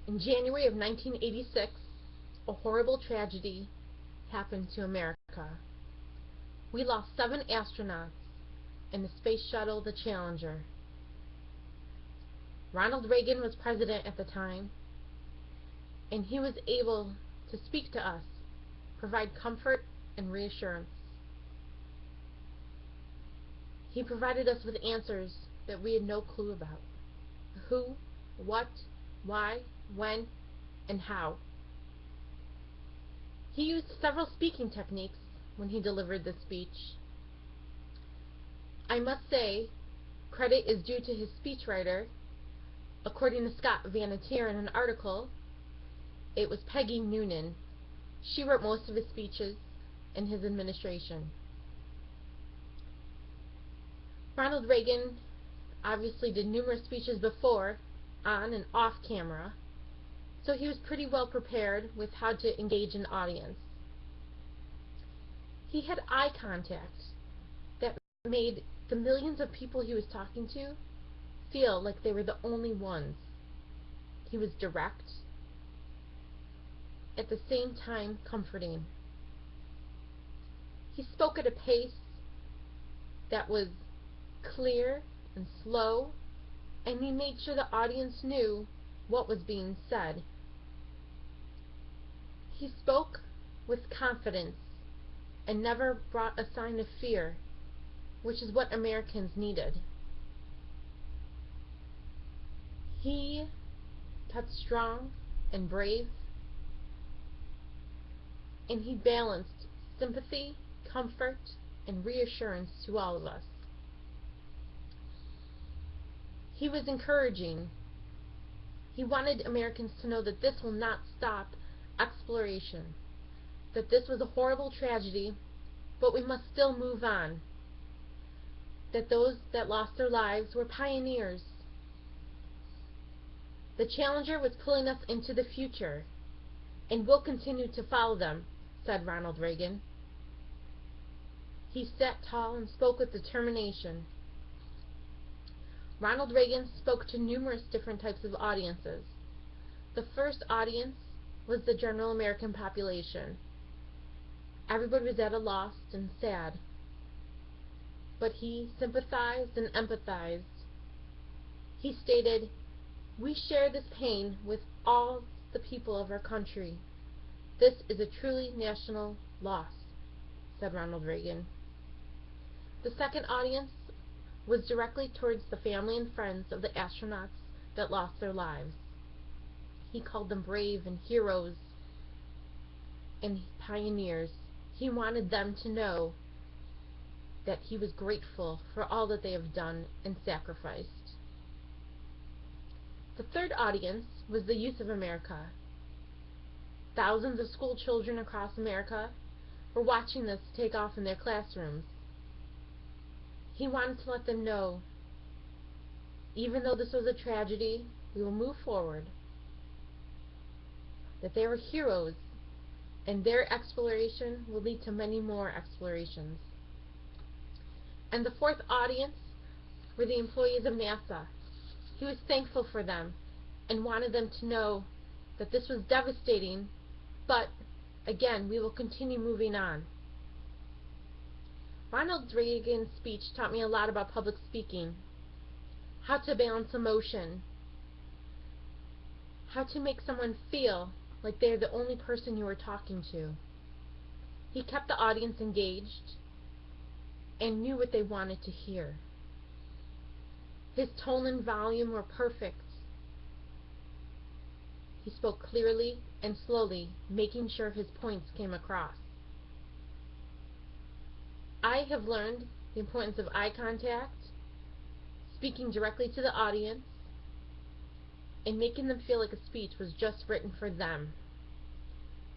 In January of 1986, a horrible tragedy happened to America. We lost 7 astronauts in the space shuttle, the Challenger. Ronald Reagan was president at the time, and he was able to speak to us, provide comfort and reassurance. He provided us with answers that we had no clue about. Who, what, why, when, and how. He used several speaking techniques when he delivered this speech. I must say, credit is due to his speechwriter. According to Scott Vanatier in an article, it was Peggy Noonan. She wrote most of his speeches in his administration. Ronald Reagan obviously did numerous speeches before, on and off camera, so he was pretty well prepared with how to engage an audience. He had eye contact that made the millions of people he was talking to feel like they were the only ones. He was direct, at the same time comforting. He spoke at a pace that was clear and slow, and he made sure the audience knew what was being said. He spoke with confidence and never brought a sign of fear, which is what Americans needed. He kept strong and brave, and he balanced sympathy, comfort, and reassurance to all of us. He was encouraging. He wanted Americans to know that this will not stop exploration, that this was a horrible tragedy, but we must still move on, that those that lost their lives were pioneers. The Challenger was pulling us into the future, and we'll continue to follow them, said Ronald Reagan. He sat tall and spoke with determination. Ronald Reagan spoke to numerous different types of audiences. The first audience was the general American population. Everybody was at a loss and sad, but he sympathized and empathized. He stated, "We share this pain with all the people of our country. This is a truly national loss," said Ronald Reagan. The second audience was directly towards the family and friends of the astronauts that lost their lives. He called them brave and heroes and pioneers. He wanted them to know that he was grateful for all that they have done and sacrificed. The third audience was the youth of America. Thousands of school children across America were watching this take off in their classrooms. He wanted to let them know, even though this was a tragedy, we will move forward, that they were heroes, and their exploration will lead to many more explorations. And the fourth audience were the employees of NASA. He was thankful for them and wanted them to know that this was devastating, but again, we will continue moving on. Ronald Reagan's speech taught me a lot about public speaking, how to balance emotion, how to make someone feel like they're the only person you are talking to. He kept the audience engaged and knew what they wanted to hear. His tone and volume were perfect. He spoke clearly and slowly, making sure his points came across. I have learned the importance of eye contact, speaking directly to the audience, and making them feel like a speech was just written for them.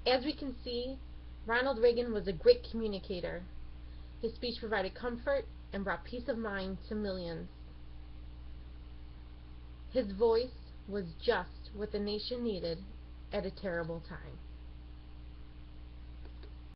As we can see, Ronald Reagan was a great communicator. His speech provided comfort and brought peace of mind to millions. His voice was just what the nation needed at a terrible time.